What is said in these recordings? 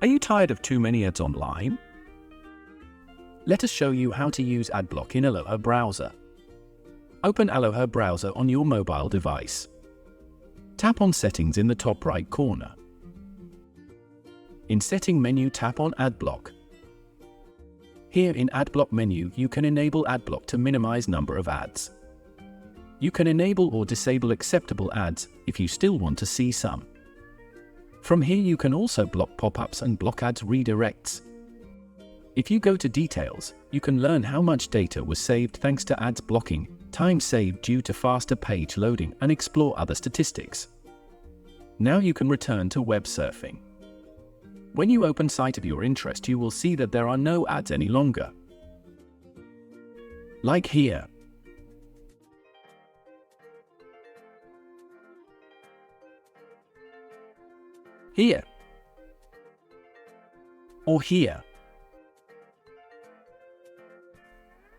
Are you tired of too many ads online? Let us show you how to use Adblock in Aloha Browser. Open Aloha Browser on your mobile device. Tap on Settings in the top right corner. In Setting menu, tap on Adblock. Here in Adblock menu, you can enable Adblock to minimize number of ads. You can enable or disable acceptable ads if you still want to see some. From here you can also block pop-ups and block ads redirects. If you go to Details, you can learn how much data was saved thanks to ads blocking, time saved due to faster page loading, and explore other statistics. Now you can return to web surfing. When you open site of your interest, you will see that there are no ads any longer. Like here. Here. Or here.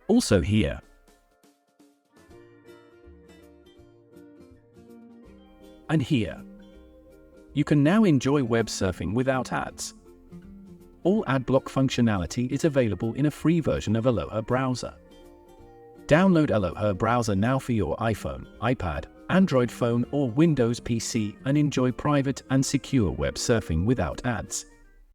Also here. And here. You can now enjoy web surfing without ads. All Adblock functionality is available in a free version of Aloha Browser. Download Aloha Browser now for your iPhone, iPad, Android phone or Windows PC and enjoy private and secure web surfing without ads.